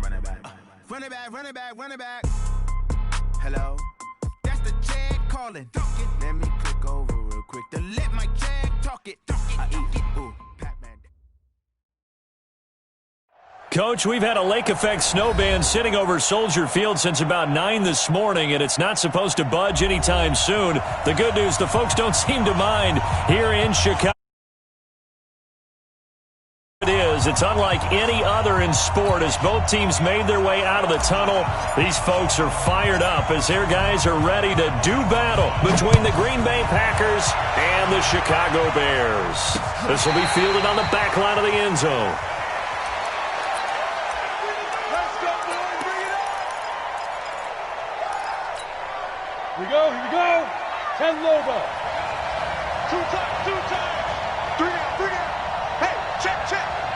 Run it back. Hello? That's the Jag calling. Let me click over real quick to let my Jag talk it. I eat it. Ooh, Pac-Man. Coach, we've had a lake effect snow band sitting over Soldier Field since about 9 this morning, and it's not supposed to budge anytime soon. The good news, the folks don't seem to mind here in Chicago. It's unlike any other in sport as both teams made their way out of the tunnel. These folks are fired up as their guys are ready to do battle between the Green Bay Packers and the Chicago Bears. This will be fielded on the back line of the end zone. Let's go, boys. Bring it up. Here we go. Ken Loba. Two times. Three out. Hey, check.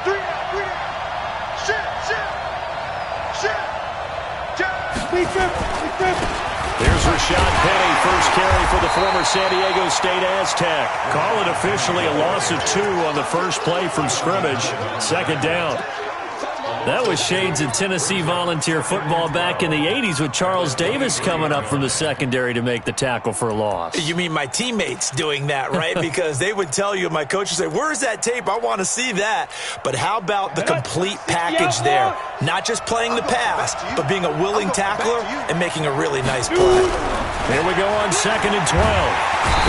Three out. Here's Rashad Penny, first carry for the former San Diego State Aztec. Call it officially a loss of 2 on the first play from scrimmage. Second down. That was shades of Tennessee volunteer football back in the 80s with Charles Davis coming up from the secondary to make the tackle for a loss. You mean my teammates doing that, right? Because they would tell you, my coach would say, where's that tape? I want to see that. But how about the complete package there? Not just playing the pass, but being a willing tackler and making a really nice play. Here we go on 2nd and 12.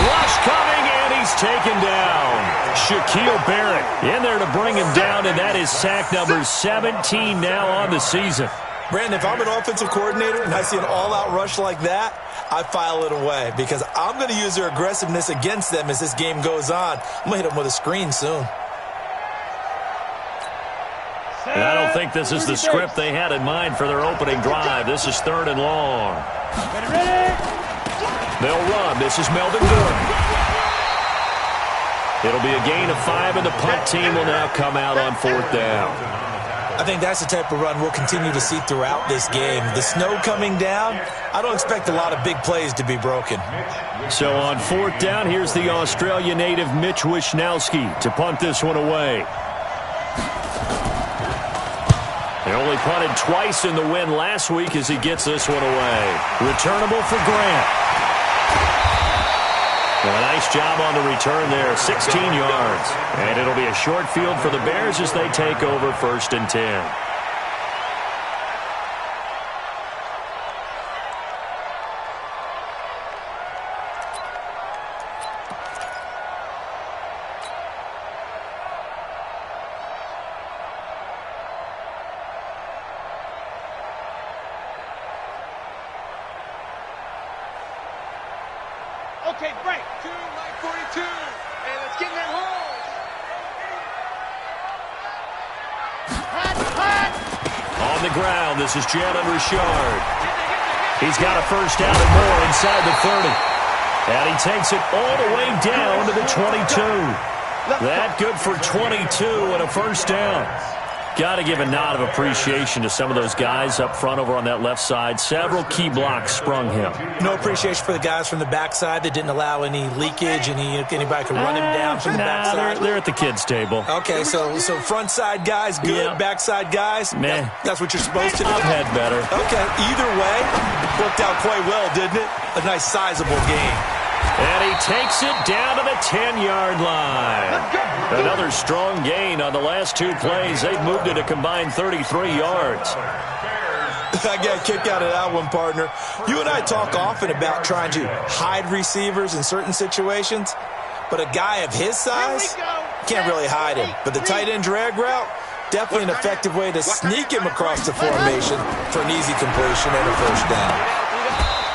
Rush coming, and he's taken down. Shaquille Barrett in there to bring him down, and that is sack number 17 now on the season. Brandon, if I'm an offensive coordinator and I see an all-out rush like that, I file it away because I'm going to use their aggressiveness against them as this game goes on. I'm going to hit them with a screen soon. And I don't think this is the script they had in mind for their opening drive. This is 3rd and long. They'll run. This is Melvin Gordon. It'll be a gain of 5, and the punt team will now come out on 4th down. I think that's the type of run we'll continue to see throughout this game. The snow coming down, I don't expect a lot of big plays to be broken. So on 4th down, here's the Australia native Mitch Wishnowski to punt this one away. He only punted twice in the win last week as he gets this one away. Returnable for Grant. Well, a nice job on the return there, 16 yards. And it'll be a short field for the Bears as they take over 1st and 10. Okay, break. 2-9-42. And it's getting that hole. Hot. On the ground, this is Jalen Richard. He's got a first down and more inside the 30. And he takes it all the way down to the 22. That good for 22 and a first down. Got to give a nod of appreciation to some of those guys up front over on that left side. Several key blocks sprung him. No appreciation for the guys from the backside that didn't allow any leakage, anybody could run him down from the backside. They're at the kids' table. Okay, so front side guys good, Yep. Backside guys, meh. That's what you're supposed to do. I've had better. Okay, either way, worked out quite well, didn't it? A nice sizable game. And he takes it down to the 10-yard line. Another strong gain on the last 2 plays. They've moved it a combined 33 yards. I got a kick out of that one, partner. You and I talk often about trying to hide receivers in certain situations, but a guy of his size can't really hide him. But the tight end drag route, definitely an effective way to sneak him across the formation for an easy completion and a first down.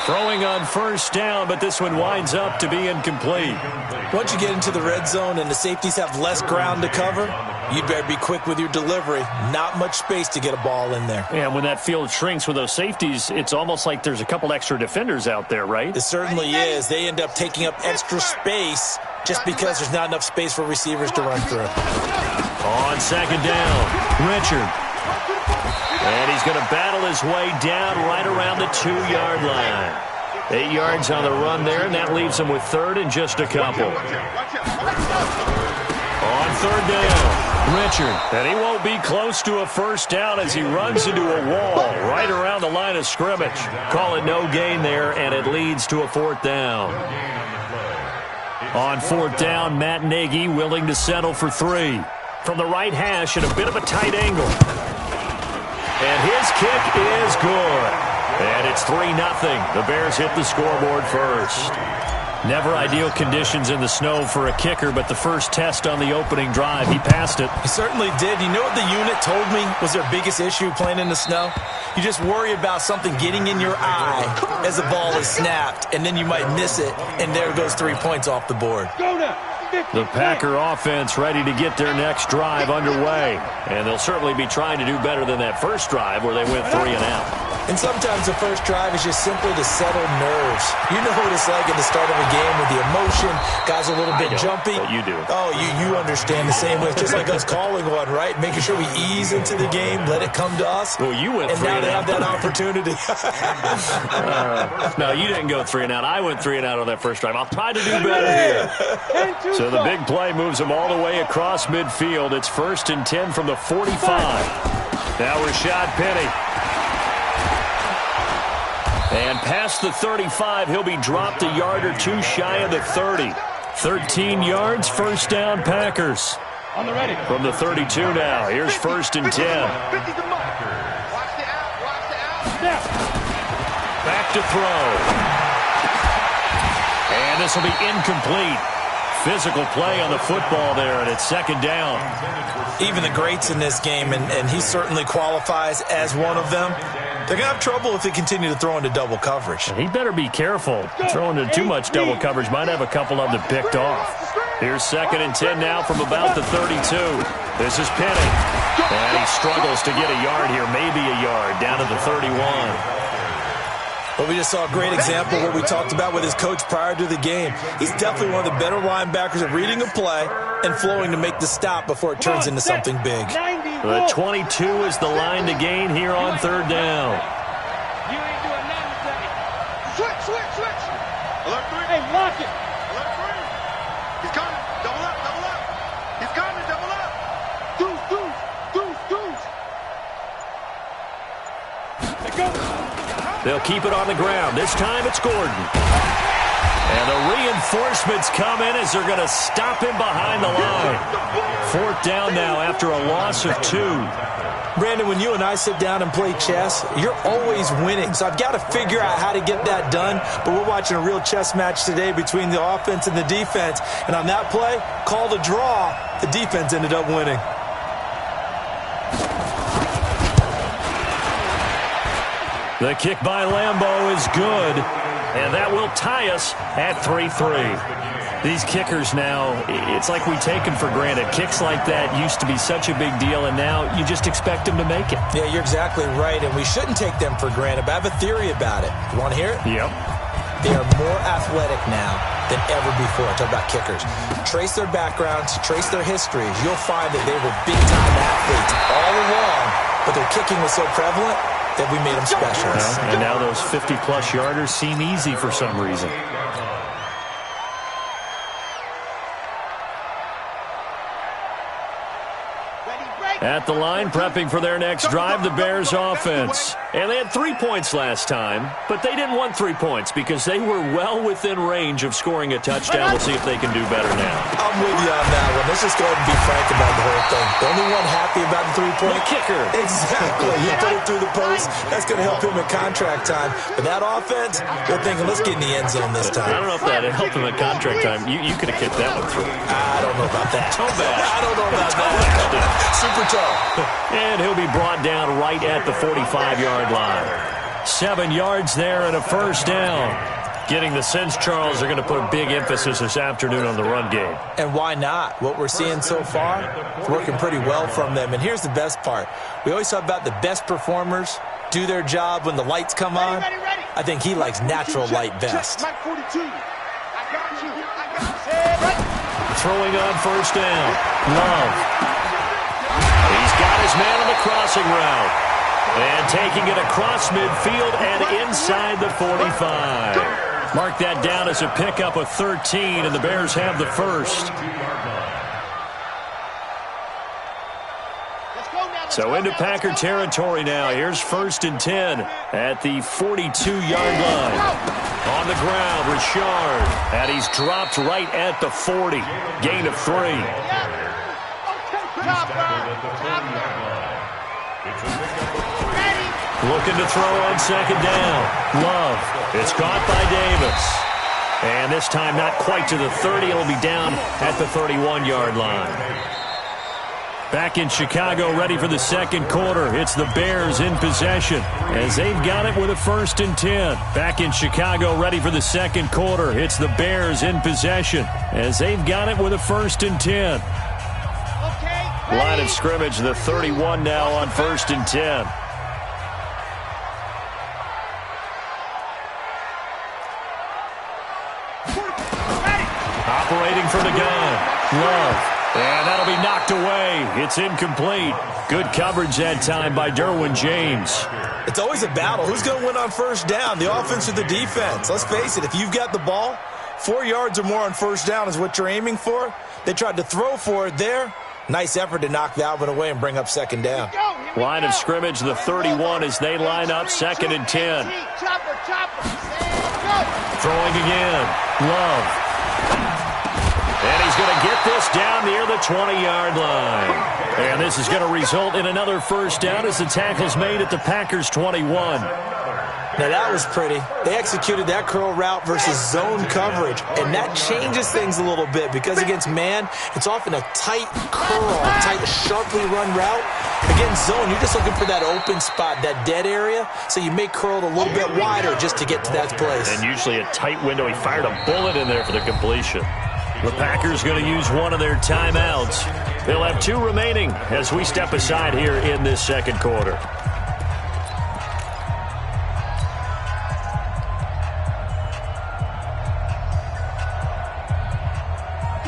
Throwing on first down, but this one winds up to be incomplete. Once you get into the red zone and the safeties have less ground to cover, you'd better be quick with your delivery. Not much space to get a ball in there. Yeah, when that field shrinks with those safeties, it's almost like there's a couple extra defenders out there, right? It certainly is. They end up taking up extra space just because there's not enough space for receivers to run through. On second down, Richard. And he's going to battle his way down right around the 2-yard line. 8 yards on the run there, and that leaves him with 3rd and just a couple. On 3rd down, Richard. And he won't be close to a first down as he runs into a wall right around the line of scrimmage. Call it no gain there, and it leads to a fourth down. On fourth down, Matt Nagy willing to settle for 3. From the right hash at a bit of a tight angle. And his kick is good. And it's 3-0. The Bears hit the scoreboard first. Never ideal conditions in the snow for a kicker, but the first test on the opening drive, he passed it. He certainly did. You know what the unit told me was their biggest issue playing in the snow? You just worry about something getting in your eye as the ball is snapped, and then you might miss it, and there goes 3 points off the board. The Packer offense ready to get their next drive underway, and they'll certainly be trying to do better than that first drive where they went 3 and out. And sometimes the first drive is just simply to settle nerves. You know what it's like at the start of a game with the emotion, guys a little bit jumpy. But you do. Oh, you understand the same way. It's just like us calling one, right? Making sure we ease into the game, let it come to us. Well, you went 3 and out. And now they have that opportunity. No, you didn't go 3 and out. I went 3 and out on that first drive. I'll try to do better here. So the big play moves them all the way across midfield. It's 1st and 10 from the 45. Now Rashad Penny. And past the 35, he'll be dropped a yard or 2 shy of the 30. 13 yards, first down Packers. On the ready. From the 32 now. Here's 1st and 10. Back to throw. And this will be incomplete. Physical play on the football there, and it's 2nd down. Even the greats in this game, and he certainly qualifies as one of them, they're going to have trouble if they continue to throw into double coverage. He better be careful. Throwing into too much double coverage might have a couple of them picked off. Here's 2nd and 10 now from about the 32. This is Penny. And he struggles to get a yard here, maybe a yard, down to the 31. Well, we just saw a great example of what we talked about with his coach prior to the game. He's definitely one of the better linebackers at reading a play and flowing to make the stop before it turns into something big. The 22 is the line to gain here on 3rd down. You ain't doing nothing today. Switch. Alert 3. Hey, lock it. Alert 3. He's coming. Double up. He's coming. Double up. Deuce. Let go. They'll keep it on the ground. This time it's Gordon. And the reinforcements come in as they're going to stop him behind the line. 4th down now after a loss of 2. Brandon, when you and I sit down and play chess, you're always winning. So I've got to figure out how to get that done. But we're watching a real chess match today between the offense and the defense. And on that play, called a draw, the defense ended up winning. The kick by Lambeau is good, and that will tie us at 3-3. These kickers now, it's like we take them for granted. Kicks like that used to be such a big deal, and now you just expect them to make it. Yeah, you're exactly right, and we shouldn't take them for granted, but I have a theory about it. You want to hear it? Yep. They are more athletic now than ever before. Talk about kickers. Trace their backgrounds, trace their histories. You'll find that they were big-time athletes all along, but their kicking was so prevalent that we made them special. And now those 50-plus yarders seem easy for some reason. At the line, prepping for their next drive, the Bears offense. And they had 3 points last time, but they didn't want 3 points because they were well within range of scoring a touchdown. We'll see if they can do better now. I'm with you on that one. Let's just go ahead and be frank about the whole thing. The only one happy about the 3-point kicker. Exactly. He put it through the post. That's going to help him in contract time. But that offense, they're thinking, let's get in the end zone this time. I don't know if that helped him in contract time. You could have kicked that one through. I don't know about that. Toe bash. I don't know about that. Super toe. And he'll be brought down right at the 45-yard line. 7 yards there and a first down. Getting the sense, Charles, they're going to put a big emphasis this afternoon on the run game. And why not? What we're seeing so far is working pretty well from them. And here's the best part. We always talk about the best performers do their job when the lights come on. I think he likes natural light best. Throwing on first down. Love. He's got his man on the crossing route. And taking it across midfield and inside the 45. Mark that down as a pickup of 13, and the Bears have the first. So into Packer territory now. Here's 1st and 10 at the 42-yard line. On the ground, Richard. And he's dropped right at the 40. Gain of 3. Looking to throw on 2nd down. Love. It's caught by Davis. And this time not quite to the 30. It'll be down at the 31-yard line. Back in Chicago, ready for the 2nd quarter. It's the Bears in possession as they've got it with a 1st and 10. Back in Chicago, ready for the 2nd quarter. It's the Bears in possession as they've got it with a 1st and 10. Line of scrimmage, the 31 now on 1st and 10. Operating from the gun. Love. And that'll be knocked away. It's incomplete. Good coverage that time by Derwin James. It's always a battle. Who's going to win on 1st down, the offense or the defense? Let's face it, if you've got the ball, 4 yards or more on 1st down is what you're aiming for. They tried to throw for it there. Nice effort to knock that one away and bring up 2nd down. Line of scrimmage, the 31 as they line up 2nd and 10. Throwing again. Love. And he's going to get this down near the 20-yard line. And this is going to result in another 1st down as the tackle's made at the Packers' 21. Now that was pretty. They executed that curl route versus zone coverage, and that changes things a little bit because against man, it's often a tight curl, tight, sharply run route. Against zone, you're just looking for that open spot, that dead area, so you may curl it a little bit wider just to get to that place. And usually a tight window. He fired a bullet in there for the completion. The Packers going to use one of their timeouts. They'll have 2 remaining as we step aside here in this 2nd quarter.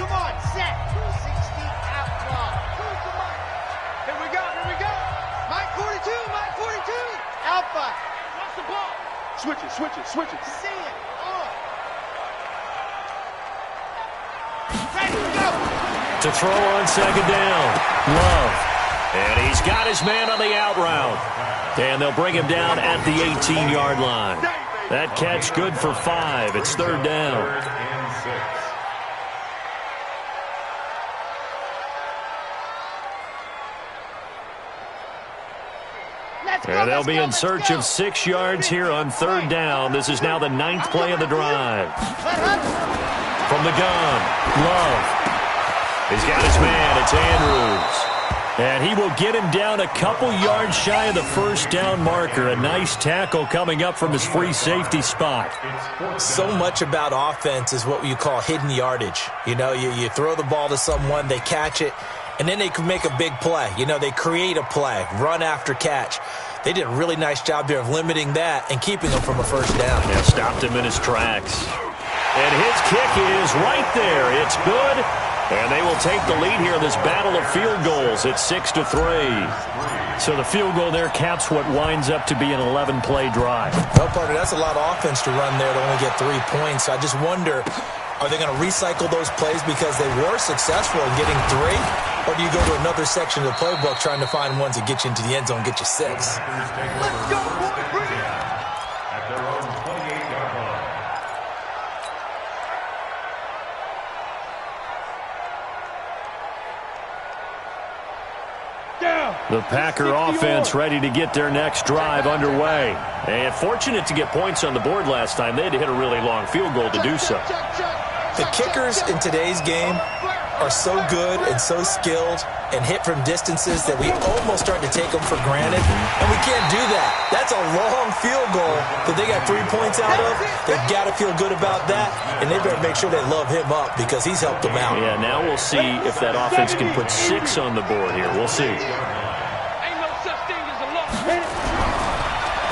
Come on, set. 260 out clock. Come on. Here we go. Mike 42. Alpha. Watch the ball. Switch it. See it. To throw on 2nd down. Love. And he's got his man on the out route. And they'll bring him down at the 18-yard line. That catch good for 5. It's 3rd down. And they'll be in search of 6 yards here on 3rd down. This is now the 9th play of the drive. From the gun, Love. He's got his man. It's Andrews. And he will get him down a couple yards shy of the 1st down marker. A nice tackle coming up from his free safety spot. So much about offense is what you call hidden yardage. You know, you throw the ball to someone, they catch it, and then they can make a big play. You know, they create a play, run after catch. They did a really nice job there of limiting that and keeping him from a 1st down. Yeah, stopped him in his tracks. And his kick is right there. It's good. And they will take the lead here in this battle of field goals. It's 6-3. So the field goal there caps what winds up to be an 11-play drive. Well, partner, that's a lot of offense to run there to only get 3 points. So I just wonder, are they going to recycle those plays because they were successful in getting 3? Or do you go to another section of the playbook trying to find ones that get you into the end zone and get you 6? Let's go, boy. Bring it. At their own 28-yard line. The Packer offense ready to get their next drive underway. And fortunate to get points on the board last time. They had to hit a really long field goal to do so. The kickers in today's game are so good and so skilled and hit from distances that we almost start to take them for granted. And we can't do that. That's a long field goal that they got 3 points out of. They've got to feel good about that, and they better make sure they love him up because he's helped them out. Yeah, now we'll see if that offense can put 6 on the board here. We'll see.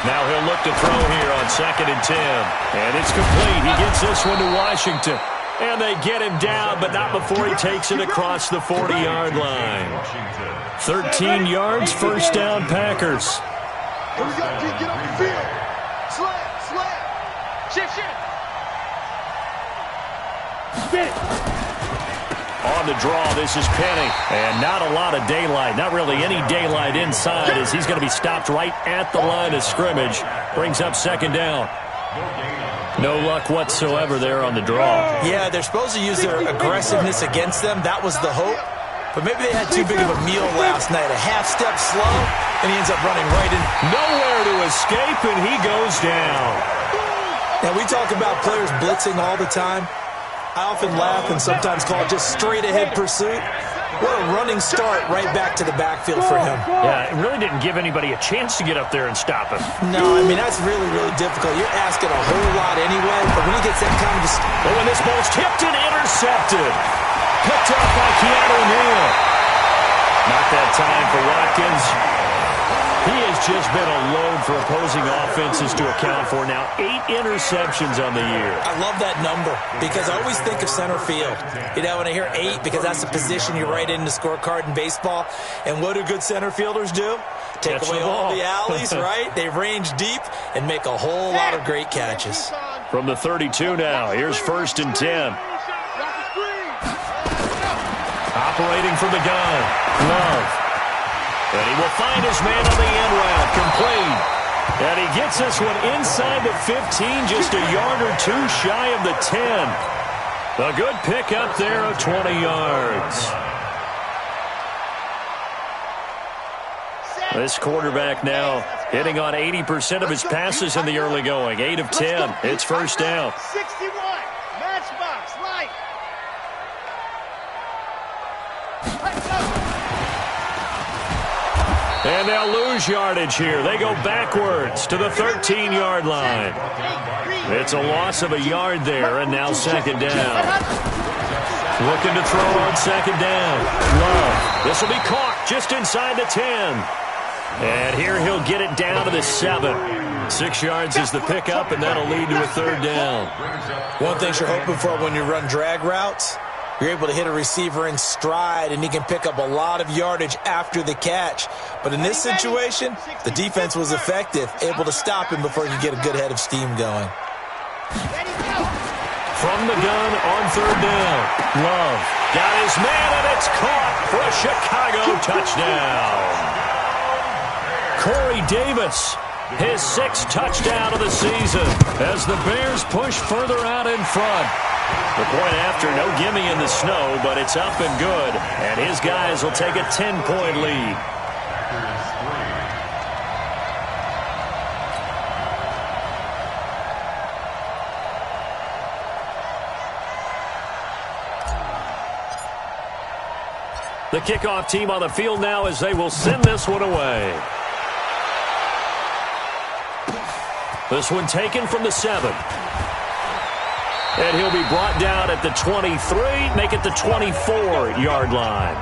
Now he'll look to throw here on 2nd and 10. And it's complete. He gets this one to Washington. And they get him down, but not before he takes it across the 40-yard line. 13 yards, 1st down, Packers. Here we go, G, get on the field. Slam. Shift. On the draw, this is Penny. And not a lot of daylight, not really any daylight inside, as he's going to be stopped right at the line of scrimmage. Brings up second down. No luck whatsoever there on the draw. Yeah, they're supposed to use their aggressiveness against them. That was the hope. But maybe they had too big of a meal last night. A half step slow, and he ends up running right in. Nowhere to escape, and he goes down. Now, we talk about players blitzing all the time. I often laugh and sometimes call it just straight-ahead pursuit. What a running start right back to the backfield for him. Yeah, it really didn't give anybody a chance to get up there and stop him. No, I mean, that's really, really difficult. You're asking a whole lot anyway, but when he gets that kind of... But when this ball's tipped and intercepted. Picked up by Keanu Neal. Not that time for Watkins. He has just been a load for opposing offenses to account for. Now 8 interceptions on the year. I love that number because I always think of center field. You know, when I hear 8, because that's the position you write in the scorecard in baseball. And what do good center fielders do? Take away all the alleys, right? They range deep and make a whole lot of great catches. From the 32 now, here's 1st and 10. Operating from the gun, Love. And he will find his man on the end route, complete. And he gets this one inside the 15, just a yard or 2 shy of the 10. A good pickup there of 20 yards. This quarterback now hitting on 80% of his passes in the early going. 8 of 10. It's first down. 61. Matchbox, right. And they'll lose yardage here. They go backwards to the 13-yard line. It's a loss of a yard there, and now second down. Looking to throw on second down. Love. This will be caught just inside the 10. And here he'll get it down to the 7. 6 yards is the pickup, and that'll lead to a third down. One thing you're hoping for when you run drag routes, you're able to hit a receiver in stride, and he can pick up a lot of yardage after the catch. But in this situation, the defense was effective, able to stop him before he could get a good head of steam going. From the gun on third down, Love got his man, and it's caught for a Chicago touchdown. Corey Davis, his 6th touchdown of the season as the Bears push further out in front. The point after, no gimme in the snow, but it's up and good. And his guys will take a 10-point lead. The kickoff team on the field now as they will send this one away. This one taken from the 7. And he'll be brought down at the 23, make it the 24-yard line.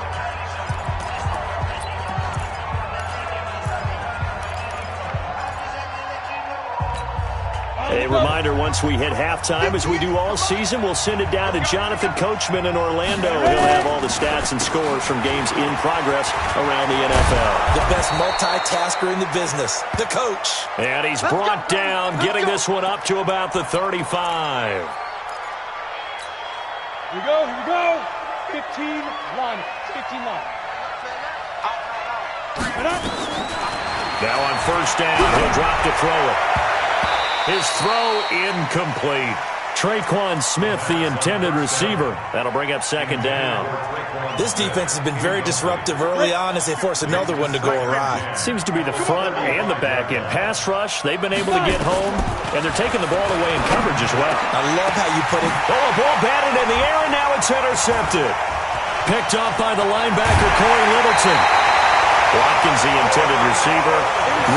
A reminder, once we hit halftime, as we do all season, we'll send it down to Jonathan Coachman in Orlando. He'll have all the stats and scores from games in progress around the NFL. The best multitasker in the business, the coach. And he's brought down, getting this one up to about the 35. Here we go. 15 line. 15 line. Now on first down, he'll drop to throw it. His throw incomplete. Traquan Smith, the intended receiver. That'll bring up second down. This defense has been very disruptive early on as they force another one to go awry. Seems to be the front and the back end. Pass rush, they've been able to get home, and they're taking the ball away in coverage as well. I love how you put it. Oh, a ball batted in the air, and now it's intercepted. Picked up by the linebacker, Corey Littleton. Watkins, the intended receiver.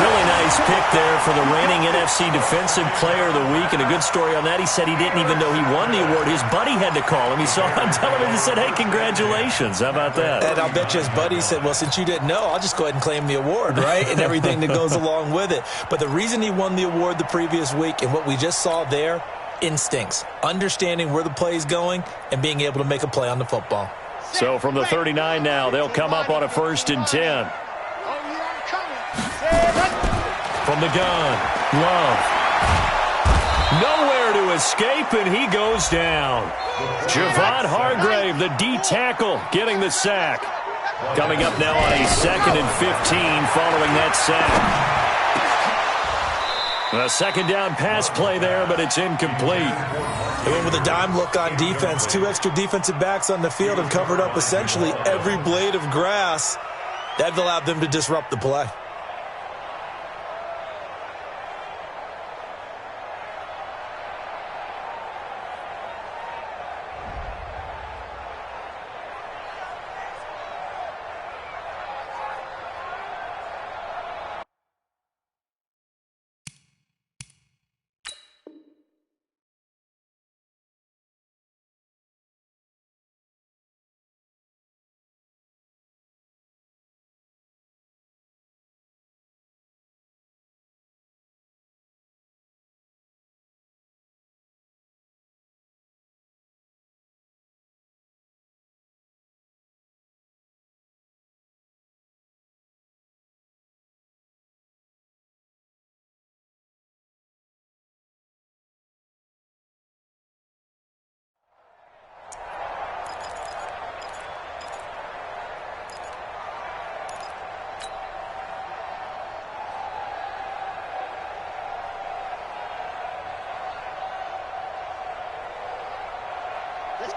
Really nice pick there for the reigning NFC Defensive Player of the Week. And a good story on that, he said he didn't even know he won the award. His buddy had to call him. He saw it on television and said, hey, congratulations. How about that? And I'll bet you his buddy said, well, since you didn't know, I'll just go ahead and claim the award, right? And everything that goes along with it. But the reason he won the award the previous week and what we just saw there, instincts, understanding where the play is going and being able to make a play on the football. So from the 39 now, they'll come up on a 1st and 10. From the gun, Love. Nowhere to escape, and he goes down. Javon Hargrave, the D tackle, getting the sack. Coming up now on a 2nd and 15 following that sack. A second down pass play there, but it's incomplete. They went with a dime look on defense. 2 extra defensive backs on the field and covered up essentially every blade of grass. That allowed them to disrupt the play.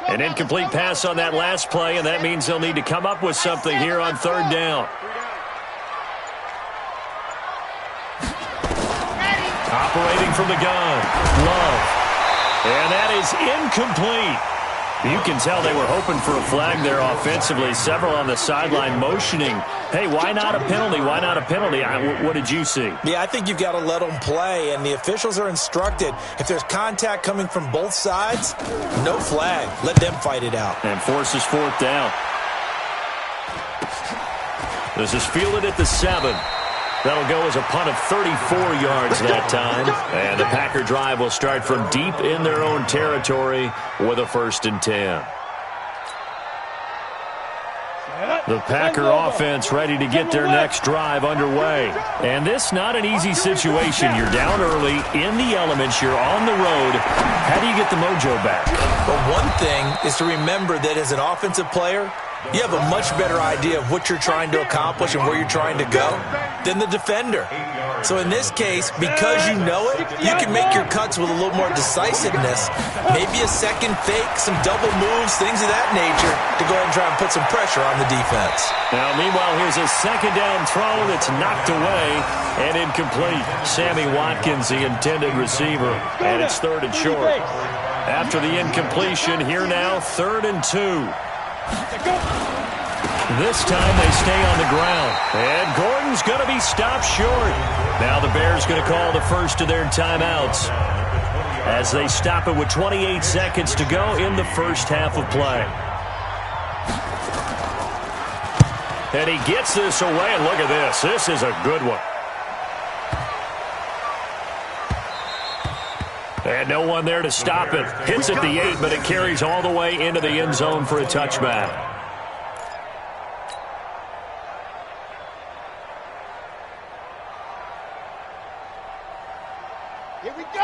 An incomplete pass on that last play, and that means they'll need to come up with something here on 3rd down. Operating from the gun, Love. And that is incomplete. You can tell they were hoping for a flag there offensively. Several on the sideline motioning, hey, why not a penalty? Why not a penalty? What did you see? Yeah, I think you've got to let them play, and the officials are instructed, if there's contact coming from both sides, no flag. Let them fight it out. And forces 4th down. This is fielded at the 7. That'll go as a punt of 34 yards that time. And the Packer drive will start from deep in their own territory with a 1st and 10. The Packer offense ready to get their next drive underway. And this not an easy situation. You're down early, in the elements, you're on the road. How do you get the mojo back? But one thing is to remember that as an offensive player, you have a much better idea of what you're trying to accomplish and where you're trying to go than the defender. So in this case, because you know it, you can make your cuts with a little more decisiveness. Maybe a second fake, some double moves, things of that nature to go ahead and try and put some pressure on the defense. Now, meanwhile, here's a 2nd down throw that's knocked away and incomplete. Sammy Watkins, the intended receiver, and it's 3rd and short. After the incompletion, here now, 3rd and 2. This time they stay on the ground. And Gordon's going to be stopped short. Now the Bears going to call the first of their timeouts as they stop it with 28 seconds to go in the first half of play. And he gets this away, and look at this. This is a good one. And no one there to stop it. Hits at the 8, but it carries all the way into the end zone for a touchback.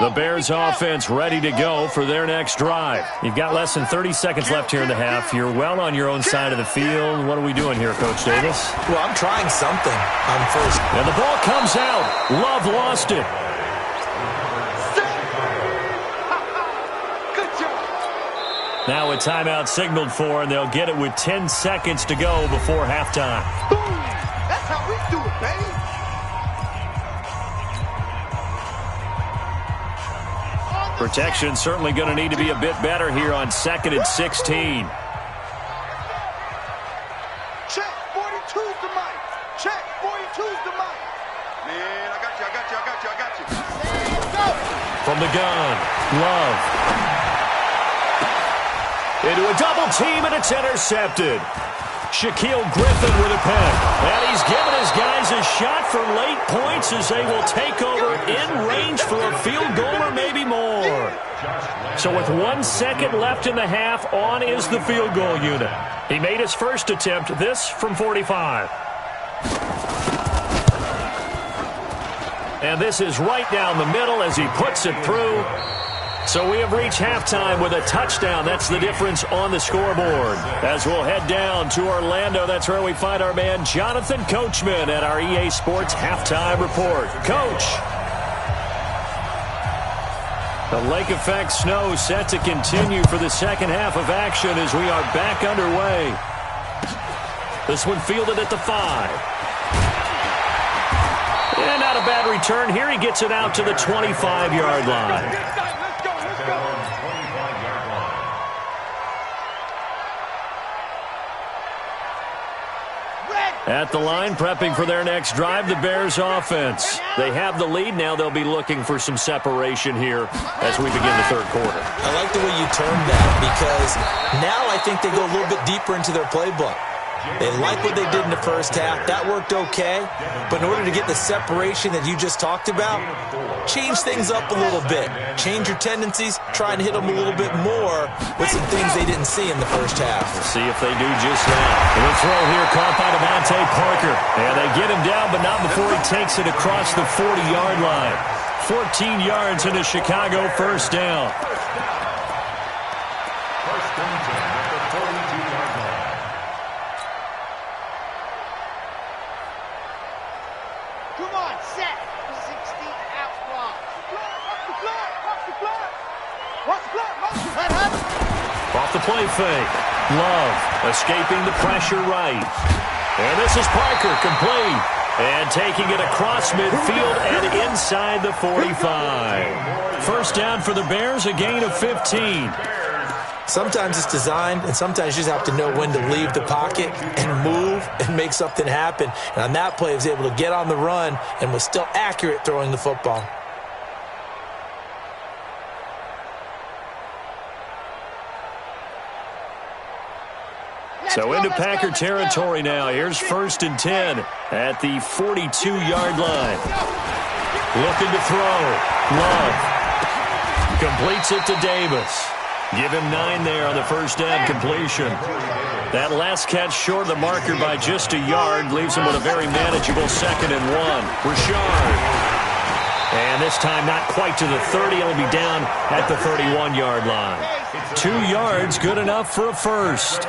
The Bears offense ready to go for their next drive. You've got less than 30 seconds left here in the half. You're well on your own side of the field. What are we doing here, Coach Davis? Well, I'm trying something on 1st. And the ball comes out. Love lost it. Now a timeout signaled for, and they'll get it with 10 seconds to go before halftime. Boom! That's how we do it, baby. Protection certainly going to need to be a bit better here on 2nd and 16. Check, 42's the mic. Check, 42's the mic. Man, I got you. Go. From the gun, Love. Into a double team, and it's intercepted. Shaquille Griffin with a pick. And he's given his guys a shot for late points as they will take over in range for a field goal or maybe more. So with 1 second left in the half, on is the field goal unit. He made his first attempt, this from 45. And this is right down the middle as he puts it through. So we have reached halftime with a touchdown. That's the difference on the scoreboard. As we'll head down to Orlando, that's where we find our man Jonathan Coachman at our EA Sports Halftime Report. Coach. The lake effect snow set to continue for the second half of action as we are back underway. This one fielded at the 5. And not a bad return. Here he gets it out to the 25-yard line. At the line, prepping for their next drive, the Bears offense. They have the lead. Now they'll be looking for some separation here as we begin the third quarter. I like the way you termed that because now I think they go a little bit deeper into their playbook. They like what they did in the first half. That worked okay. But in order to get the separation that you just talked about, change things up a little bit. Change your tendencies. Try and hit them a little bit more with some things they didn't see in the first half. We'll see if they do just that. The throw here caught by Devontae Parker. And they get him down, but not before he takes it across the 40-yard line. 14 yards into Chicago, first down. First and 10 at the 42-yard line. Come on, set. 60 out block. Watch the flat. Watch the flat. Watch the flat. Watch the flat. Off the play fake. Love escaping the pressure right. And this is Parker, complete. And taking it across midfield and inside the 45. First down for the Bears, a gain of 15. Sometimes it's designed, and sometimes you just have to know when to leave the pocket and move and make something happen. And on that play, he was able to get on the run and was still accurate throwing the football. So into Packer territory now. Here's first and 10 at the 42-yard line. Looking to throw. Love completes it to Davis. Give him 9 there on the first down completion. That last catch short of the marker by just a yard leaves him with a very manageable 2nd and 1. Richard. And this time not quite to the 30. It'll be down at the 31-yard line. 2 yards, good enough for a first.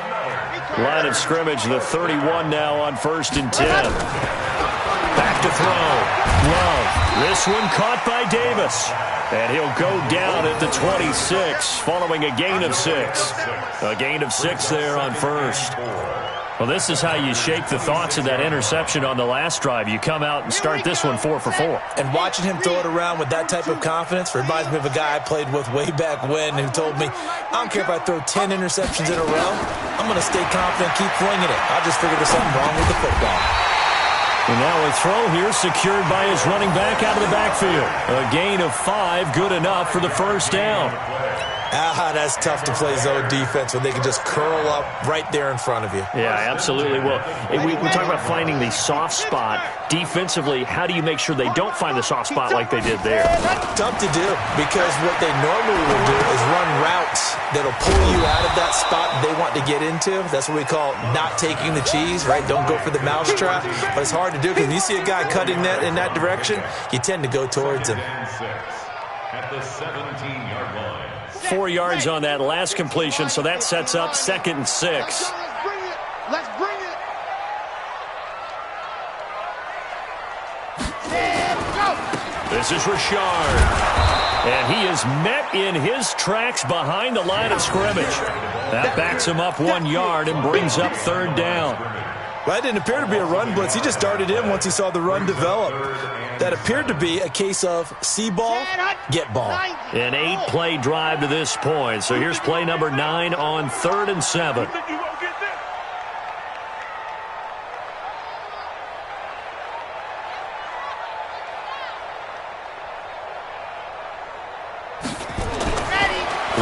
Line of scrimmage, the 31 now on first and 10. Back to throw. Love. This one caught by Davis. And he'll go down at the 26 following a gain of 6. A gain of 6 there on first. Well, this is how you shake the thoughts of that interception on the last drive. You come out and start this one 4 for 4. And watching him throw it around with that type of confidence reminds me of a guy I played with way back when who told me, I don't care if I throw 10 interceptions in a row. I'm going to stay confident, keep flinging it. I just figured there's something wrong with the football. And now a throw here secured by his running back out of the backfield. A gain of 5, good enough for the first down. That's tough to play zone defense when they can just curl up right there in front of you. Yeah, absolutely. Well, we talk about finding the soft spot. Defensively, how do you make sure they don't find the soft spot like they did there? Tough to do because what they normally will do is run routes that'll pull you out of that spot they want to get into. That's what we call not taking the cheese, right? Don't go for the mousetrap. But it's hard to do because when you see a guy cutting that in that direction, you tend to go towards him. At the 17-yard line. 4 yards on that last completion, so that sets up 2nd and 6. Let's bring it. Let's bring it. And go. This is Richard. And he is met in his tracks behind the line of scrimmage. That backs him up 1 yard and brings up 3rd down. Well, that didn't appear to be a run blitz. He just darted in once he saw the run develop. That appeared to be a case of see ball, get ball. An 8-play drive to this point. So here's play number 9 on 3rd and 7.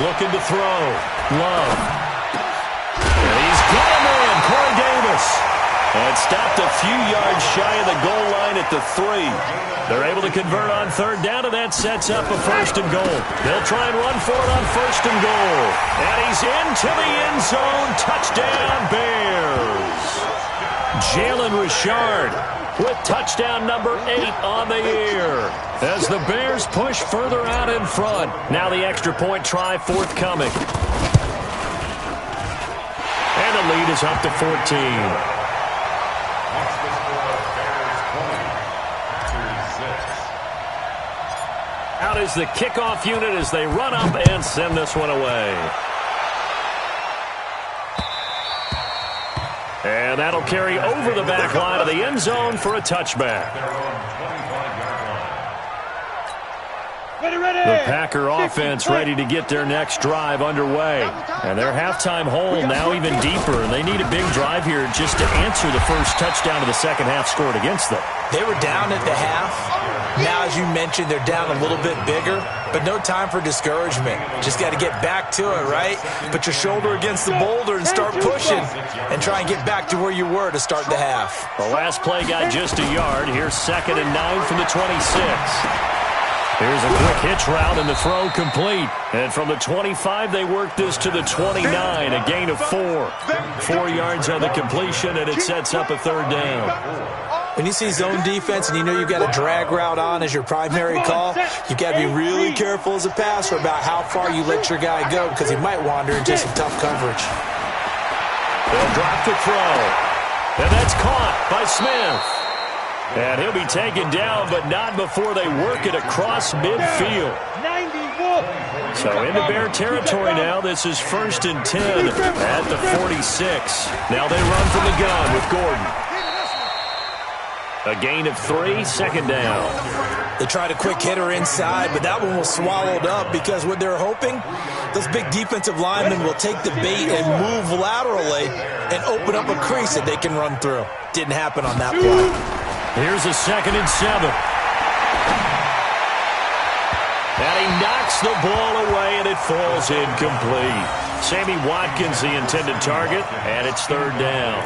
Looking to throw. Love. And he's got him in. Corey Davis. And stopped a few yards shy of the goal line at the 3. They're able to convert on 3rd down, and that sets up a 1st and goal. They'll try and run for it on 1st and goal. And he's into the end zone. Touchdown, Bears. Jalen Richard with touchdown number 8 on the year. As the Bears push further out in front. Now the extra point try forthcoming. And the lead is up to 14. Out is the kickoff unit as they run up and send this one away. And that'll carry over the back line of the end zone for a touchback. The Packer offense ready to get their next drive underway. And their halftime hole now even deeper. And they need a big drive here just to answer the first touchdown of the second half scored against them. They were down at the half. Now, as you mentioned, they're down a little bit bigger, but no time for discouragement. Just got to get back to it, right? Put your shoulder against the boulder and start pushing and try and get back to where you were to start the half. The last play got just a yard. Here's 2nd and 9 from the 26. Here's a quick hitch route and the throw complete. And from the 25, they work this to the 29, a gain of 4. 4 yards on the completion, and it sets up a third down. When you see zone defense and you know you've got a drag route on as your primary call, you've got to be really careful as a passer about how far you let your guy go because he might wander into some tough coverage. They'll drop the throw. And that's caught by Smith. And he'll be taken down, but not before they work it across midfield. So into Bear territory now. This is 1st and 10 at the 46. Now they run from the gun with Gordon. A gain of 3, 2nd down. They tried a quick hitter inside, but that one was swallowed up because what they're hoping, those big defensive linemen will take the bait and move laterally and open up a crease that they can run through. Didn't happen on that play. Here's a 2nd and 7. And he knocks the ball away, and it falls incomplete. Sammy Watkins, the intended target, and it's 3rd down.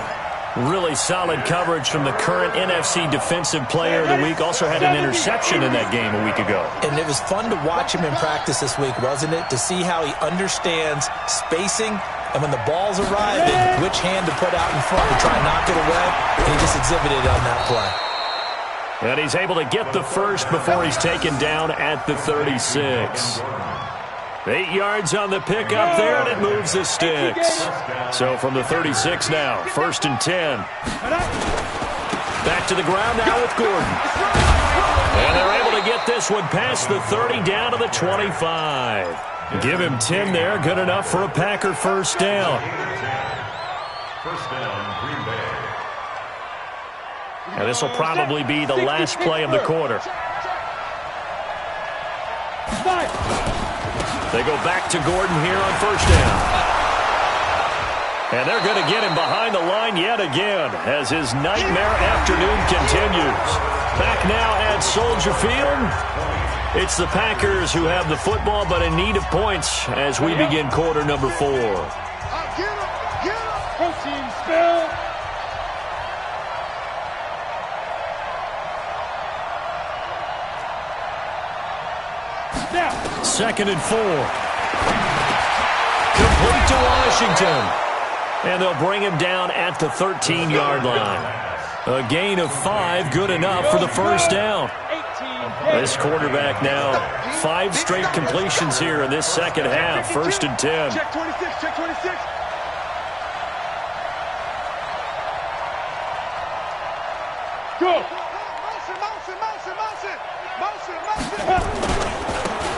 Really solid coverage from the current NFC Defensive Player of the Week. Also had an interception in that game a week ago. And it was fun to watch him in practice this week, wasn't it? To see how he understands spacing and when the ball's arriving, which hand to put out in front to try and knock it away. And he just exhibited on that play. And he's able to get the first before he's taken down at the 36. 8 yards on the pickup there, and it moves the sticks. So from the 36 now, 1st and 10. Back to the ground now with Gordon. And they're able to get this one past the 30 down to the 25. Give him 10 there, good enough for a Packer first down. First down, Green Bay. And this will probably be the last play of the quarter. They go back to Gordon here on 1st down. And they're going to get him behind the line yet again as his nightmare afternoon continues. Back now at Soldier Field. It's the Packers who have the football but in need of points as we begin quarter number 4. Get him! Protein spill! Now, 2nd and 4. Complete to Washington. And they'll bring him down at the 13-yard line. A gain of 5, good enough for the first down. This quarterback now, 5 straight completions here in this second half. 1st and 10. Check 26, check 26. Go!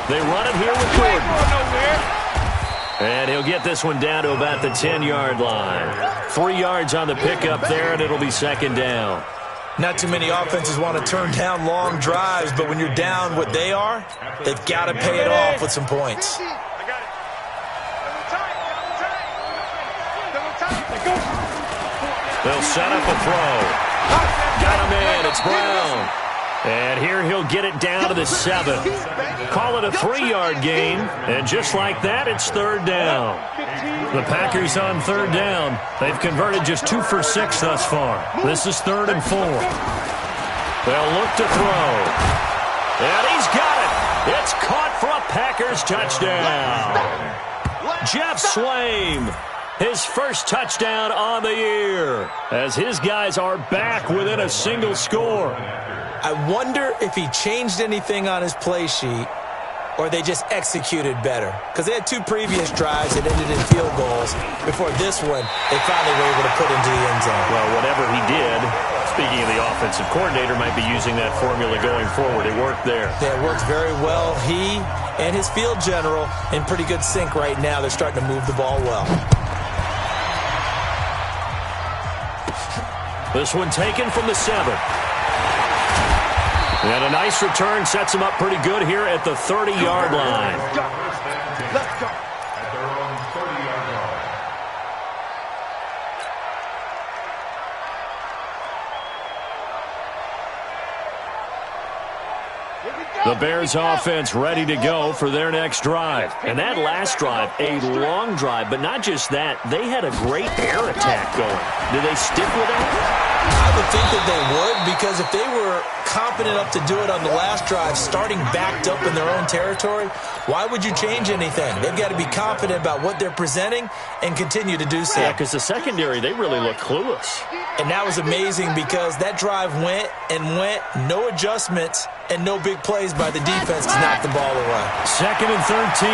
They run it here with Gordon. And he'll get this one down to about the 10-yard line. 3 yards on the pickup there, and it'll be 2nd down. Not too many offenses want to turn down long drives, but when you're down what they are, they've got to pay it off with some points. They'll set up a throw. Got him in. It's Brown. And here he'll get it down to the 7. Call it a 3-yard gain. And just like that, it's 3rd down. The Packers on 3rd down. They've converted just 2 for 6 thus far. This is 3rd and 4. They'll look to throw. And he's got it. It's caught for a Packers touchdown. Jeff Swaim. his first touchdown on the year, as his guys are back within a single score. I wonder if he changed anything on his play sheet or they just executed better. Because they had 2 previous drives that ended in field goals. Before this one, they finally were able to put into the end zone. Well, whatever he did, speaking of the offensive coordinator, might be using that formula going forward. It worked there. Yeah, it worked very well. He and his field general in pretty good sync right now. They're starting to move the ball well. This one taken from the 7. And a nice return sets him up pretty good here at the 30-yard line. Let's go. At their own 30-yard line. The Bears offense ready to go for their next drive. And that last drive, a long drive, but not just that, they had a great air attack going. Do they stick with that? I would think that they would, because if they were confident enough to do it on the last drive, starting backed up in their own territory, why would you change anything? They've got to be confident about what they're presenting and continue to do so. Yeah, because the secondary, they really look clueless. And that was amazing because that drive went and went, no adjustments and no big plays by the defense to knock the ball away. 2nd and 13.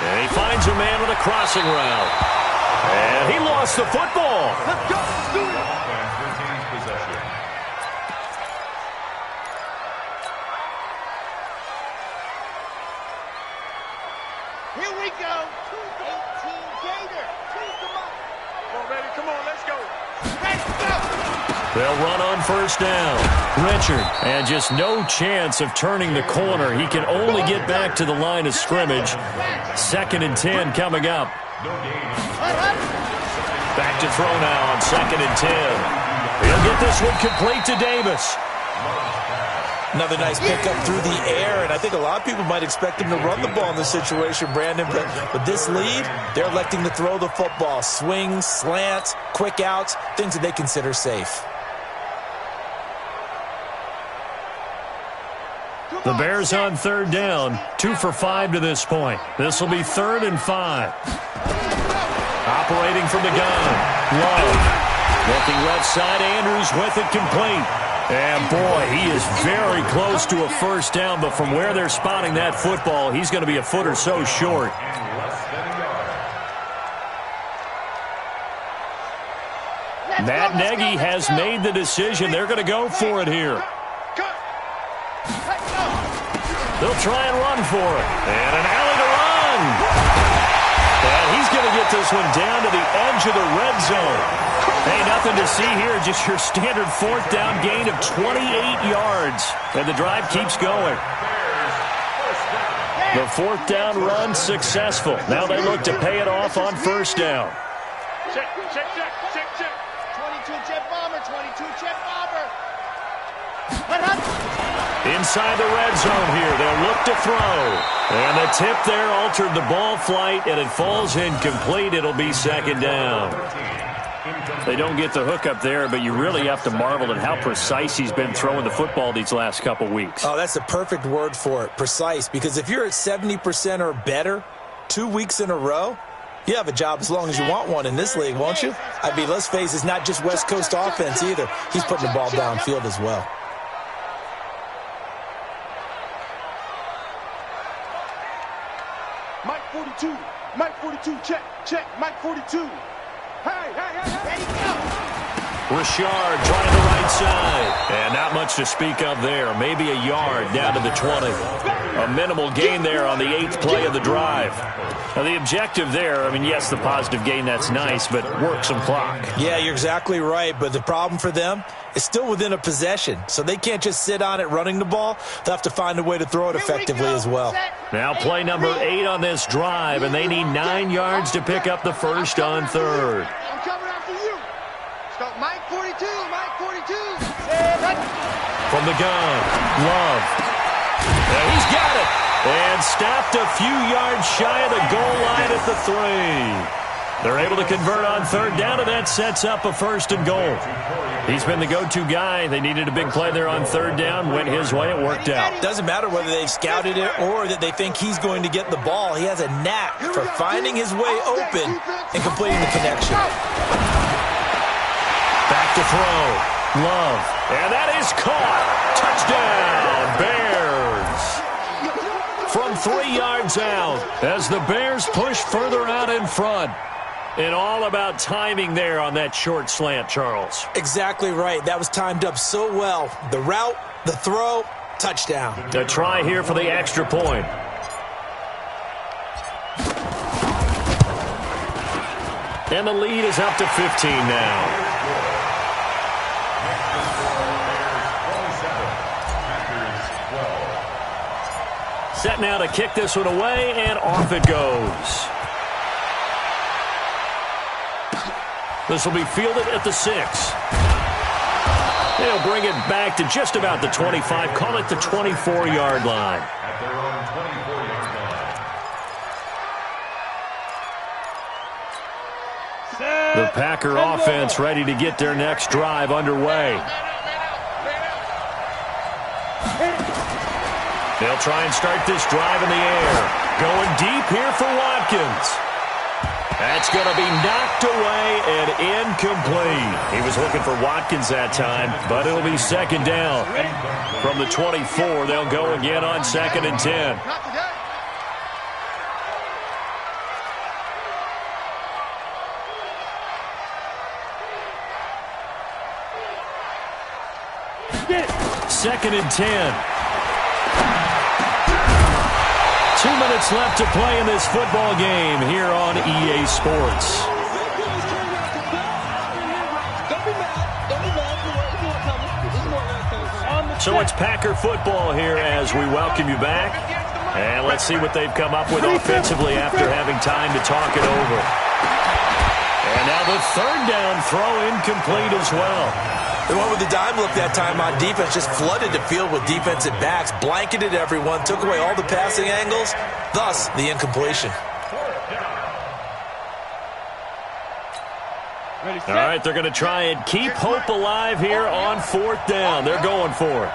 And he finds a man with a crossing route. And he lost the football. Let's go. Let's do it. Offense retains possession. Here we go. 18 Gator. Choose the mark. Come on, baby. Come on. Let's go. Let's go. They'll run on first down. Richard, and just no chance of turning the corner. He can only get back to the line of scrimmage. 2nd and 10 coming up. Back to throw now on 2nd and 10. He'll get this one complete to Davis. Another nice pickup through the air, and I think a lot of people might expect him to run the ball in this situation, Brandon. But with this lead, they're electing to throw the football. Swings, slants, quick outs, things that they consider safe. The Bears on 3rd down, 2 for 5 to this point. This will be 3rd and 5. Operating from the gun, Love. Looking left side, Andrews with it complete. And boy, he is very close to a first down, but from where they're spotting that football, he's going to be a foot or so short. Matt Nagy has made the decision. They're going to go for it here. They'll try and run for it. And an alley to run. And he's going to get this one down to the edge of the red zone. Hey, nothing to see here. Just your standard 4th down gain of 28 yards. And the drive keeps going. The 4th down run successful. Now they look to pay it off on first down. Check, check, check, check, check. 22 jet bomber, 22 jet bomber. Inside the red zone here, they'll look to throw. And the tip there altered the ball flight, and it falls incomplete. It'll be 2nd down. They don't get the hook up there, but you really have to marvel at how precise he's been throwing the football these last couple weeks. Oh, that's the perfect word for it, precise. Because if you're at 70% or better 2 weeks in a row, you have a job as long as you want one in this league, won't you? I mean, let's face it, it's not just West Coast offense either. He's putting the ball downfield as well. Mike 42. Mike 42. Check, check. Mike 42. Hey, hey, hey, hey. Ready, go. Richard trying the right side. And not much to speak of there. Maybe a yard down to the 20. A minimal gain there on the 8th play of the drive. Now, the objective there, I mean, yes, the positive gain, that's nice, but work some clock. Yeah, you're exactly right. But the problem for them is still within a possession. So they can't just sit on it running the ball. They'll have to find a way to throw it effectively as well. Now play number 8 on this drive, and they need 9 yards to pick up the first on 3rd. I'm coming after you. Start Mike 42, Mike 42. From the gun, Love. And he's got it. And stopped a few yards shy of the goal line at the 3. They're able to convert on third down, and that sets up a 1st and goal. He's been the go-to guy. They needed a big play there on third down. Went his way. It worked out. Doesn't matter whether they've scouted it or that they think he's going to get the ball. He has a knack for finding his way open and completing the connection. Back to throw. Love. And that is caught. Touchdown, Bears. From 3 yards out as the Bears push further out in front. And all about timing there on that short slant, Charles. Exactly right. That was timed up so well. The route, the throw, touchdown. A try here for the extra point. And the lead is up to 15 now. Set now to kick this one away, and off it goes. This will be fielded at the 6. They'll bring it back to just about the 25. Call it the 24-yard line. At their own 24-yard line. The Packer offense ready to get their next drive underway. They'll try and start this drive in the air. Going deep here for Watkins. That's going to be knocked away and incomplete. He was looking for Watkins that time, but it'll be 2nd down. From the 24, they'll go again on 2nd and 10. Second and 10. 2 minutes left to play in this football game here on EA Sports. So it's Packer football here as we welcome you back. And let's see what they've come up with offensively after having time to talk it over. And now the 3rd down throw incomplete as well. They went with the dime look that time on defense, just flooded the field with defensive backs, blanketed everyone, took away all the passing angles, thus the incompletion. All right, they're going to try and keep hope alive here on 4th down. They're going for it.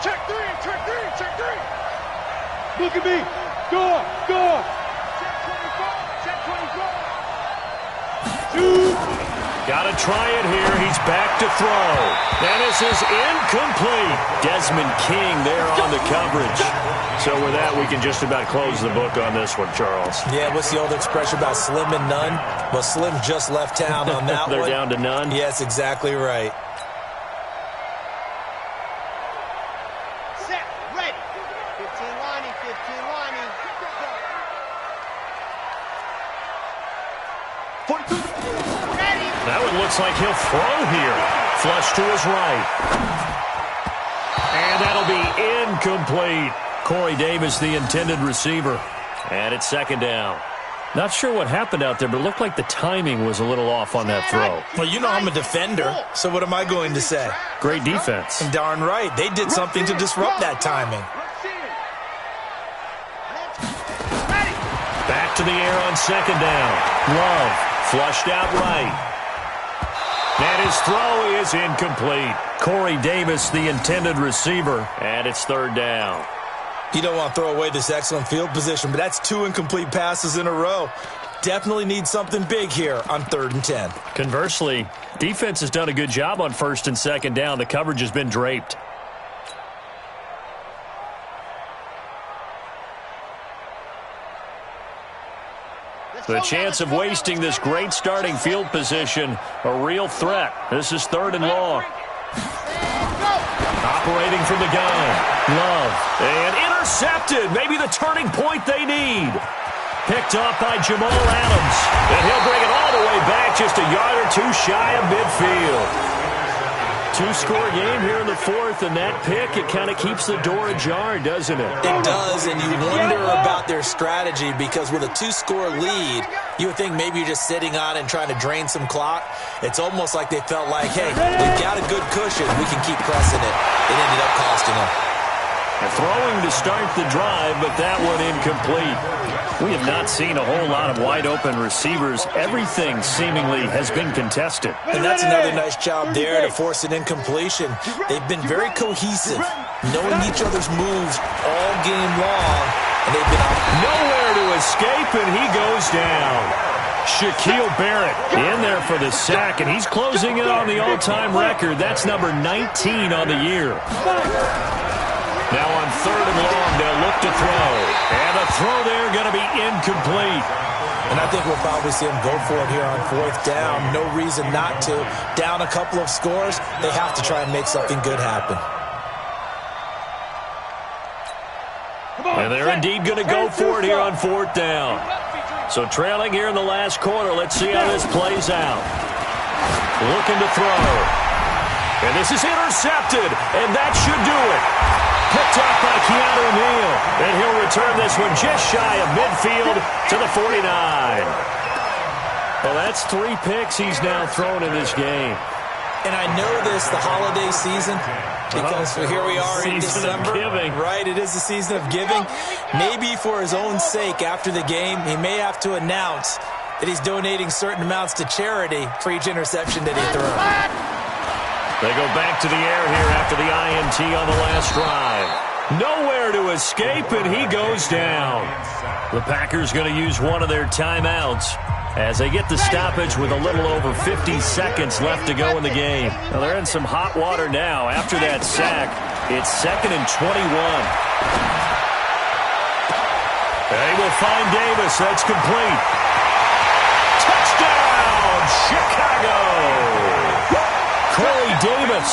Check 3, check 3, check 3. Look at me. Go, go. Check 24, check 24. 2. Got to try it here. He's back to throw. And this is incomplete. Desmond King there on the coverage. So with that, we can just about close the book on this one, Charles. Yeah, what's the old expression about slim and none? Well, Slim just left town on that They're one. down to none? Yes, exactly right. Set, ready. 15 lining, 15 lining. 42. That one looks like he'll throw here. Flush to his right. And that'll be incomplete. Corey Davis, the intended receiver. And it's 2nd down. Not sure what happened out there, but it looked like the timing was a little off on that throw. Well, you know I'm a defender, so what am I going to say? Great defense. Darn right. They did something to disrupt that timing. Back to the air on 2nd down. Love flushed out right. And his throw is incomplete. Corey Davis, the intended receiver, and it's 3rd down. You don't want to throw away this excellent field position, but that's 2 incomplete passes in a row. Definitely need something big here on 3rd and 10. Conversely, defense has done a good job on 1st and 2nd down. The coverage has been draped. The chance of wasting this great starting field position, a real threat. This is 3rd and long. Operating from the gun. Love. And intercepted. Maybe the turning point they need. Picked up by Jamal Adams. And he'll bring it all the way back just a yard or 2 shy of midfield. 2-score game here in the 4th, and that pick, it kind of keeps the door ajar, doesn't it? It does, and you wonder about their strategy because with a 2-score lead, you would think maybe you're just sitting on and trying to drain some clock. It's almost like they felt like, hey, we've got a good cushion. We can keep pressing it. It ended up costing them. And throwing to start the drive, but that one incomplete. We have not seen a whole lot of wide-open receivers. Everything seemingly has been contested. And that's another nice job there to force an incompletion. They've been very cohesive, knowing each other's moves all game long, and they've been nowhere to escape, and he goes down. Shaquille Barrett in there for the sack, and he's closing in on the all-time record. That's number 19 on the year. Now on 3rd and long, they'll look to throw. And the throw there going to be incomplete. And I think we'll probably see him go for it here on 4th down. No reason not to. Down a couple of scores, they have to try and make something good happen. And they're indeed going to go for it here on 4th down. So trailing here in the last quarter. Let's see how this plays out. Looking to throw. And this is intercepted. And that should do it. Picked up by Keanu Neal. And he'll return this one just shy of midfield to the 49. Well, that's 3 picks he's now thrown in this game. And I know this, the holiday season, because here we are in December. Right, it is the season of giving. Maybe for his own sake after the game, he may have to announce that he's donating certain amounts to charity for each interception that he throws. They go back to the air here after the INT on the last drive. Nowhere to escape, and he goes down. The Packers going to use one of their timeouts as they get the stoppage with a little over 50 seconds left to go in the game. Now they're in some hot water now. After that sack, it's 2nd and 21. They will find Davis. That's complete. Touchdown, Chicago! Corey Davis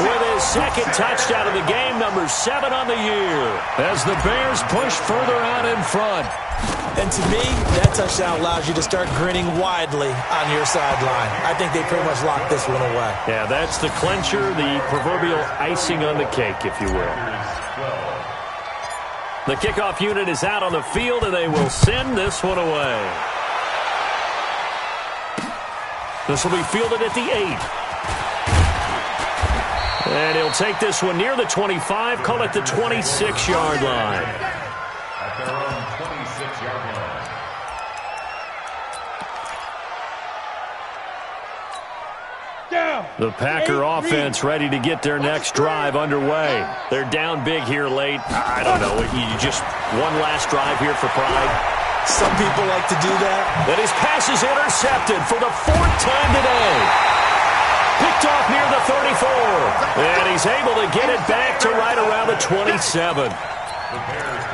with his 2nd touchdown of the game, number 7 on the year, as the Bears push further out in front. And to me, that touchdown allows you to start grinning widely on your sideline. I think they pretty much locked this one away. Yeah, that's the clincher, the proverbial icing on the cake, if you will. The kickoff unit is out on the field, and they will send this one away. This will be fielded at the 8. And he'll take this one near the 25, call it the 26-yard line. At their own 26-yard line. The Packer offense ready to get their next drive underway. They're down big here late. I don't know. You just one last drive here for pride. Some people like to do that. And his pass is intercepted for the 4th time today. Picked off near the 34. And he's able to get it back to right around the 27.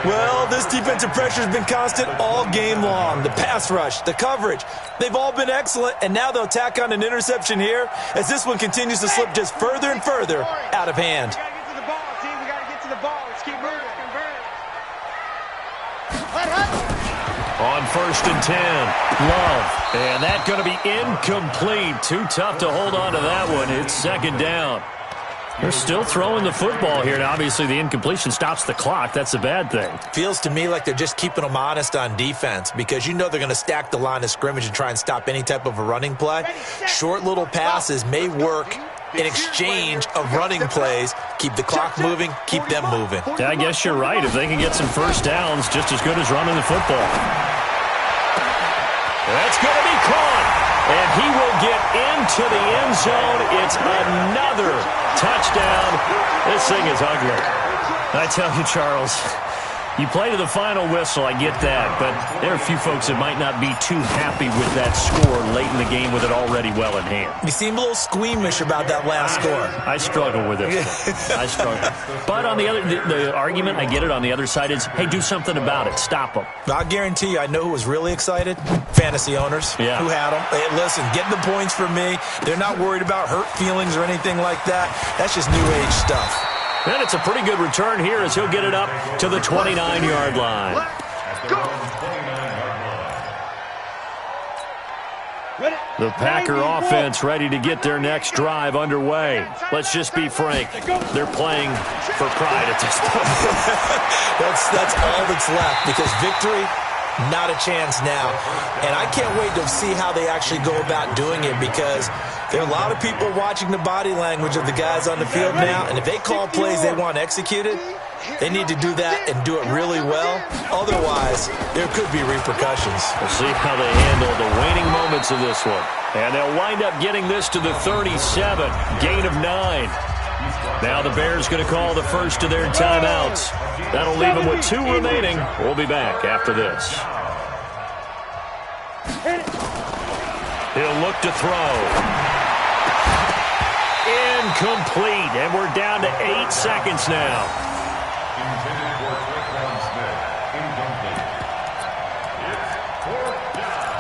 Well, this defensive pressure has been constant all game long. The pass rush, the coverage, they've all been excellent, and now they'll tack on an interception here as this one continues to slip just further and further out of hand. We got to get to the ball, team. We got to get to the ball. Let's keep moving. On 1st and 10, Love. And that's going to be incomplete. Too tough to hold on to that one. It's 2nd down. They're still throwing the football here. Now, obviously, the incompletion stops the clock. That's a bad thing. Feels to me like they're just keeping them honest on defense because you know they're going to stack the line of scrimmage and try and stop any type of a running play. Short little passes may work in exchange of running plays. Keep the clock moving, keep them moving. Yeah, I guess you're right. If they can get some first downs, just as good as running the football. That's going to be caught. And he will get into the end zone. It's another touchdown. This thing is ugly. I tell you, Charles, you play to the final whistle, I get that, but there are a few folks that might not be too happy with that score late in the game with it already well in hand. You seem a little squeamish about that last score. I struggle with it. I struggle. But on the other, the argument, I get it, on the other side is, hey, do something about it. Stop them. I'll guarantee you, I know who was really excited. Fantasy owners who had them. Hey, listen, get the points for me. They're not worried about hurt feelings or anything like that. That's just new age stuff. And it's a pretty good return here as he'll get it up to the 29-yard line. The Packer offense ready to get their next drive underway. Let's just be frank. They're playing for pride at this point. That's all that's left because victory, not a chance now. And I can't wait to see how they actually go about doing it because there are a lot of people watching the body language of the guys on the field now, and if they call plays they want executed, They need to do that and do it really well. Otherwise, there could be repercussions. We'll see how they handle the waning moments of this one. And they'll wind up getting this to the 37, gain of 9. Now the Bears going to call the first of their timeouts. That'll leave them with 2 remaining. We'll be back after this. He'll look to throw. Incomplete, and we're down to 8 seconds now. Intended for Traquan Smith. Incomplete. It's 4th down.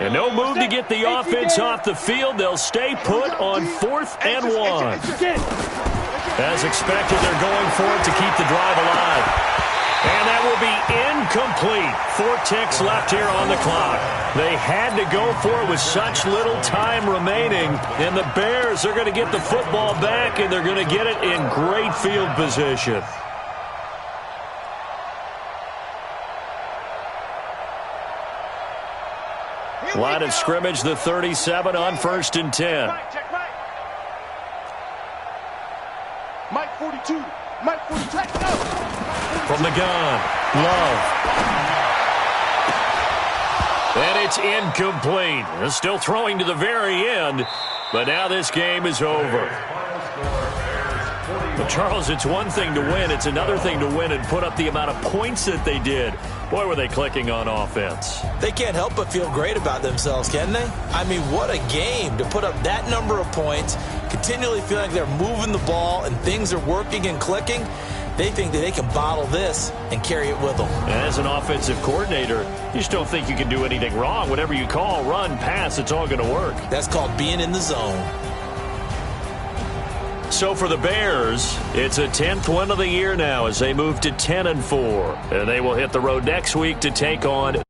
And no move to get the offense off the field. They'll stay put on 4th and 1. As expected, they're going for it to keep the drive alive. And that will be incomplete. 4 ticks left here on the clock. They had to go for it with such little time remaining. And the Bears are going to get the football back, and they're going to get it in great field position. Line of scrimmage, the 37 on 1st and 10. Mike 42. Mike 42. No. From the gun, Love. And it's incomplete. They're still throwing to the very end, but now this game is over. But Charles, it's one thing to win. It's another thing to win and put up the amount of points that they did. Boy, were they clicking on offense. They can't help but feel great about themselves, can they? I mean, what a game to put up that number of points, continually feeling like they're moving the ball and things are working and clicking. They think that they can bottle this and carry it with them. As an offensive coordinator, you just don't think you can do anything wrong. Whatever you call, run, pass, it's all going to work. That's called being in the zone. So for the Bears, it's a 10th win of the year now as they move to 10-4. And they will hit the road next week to take on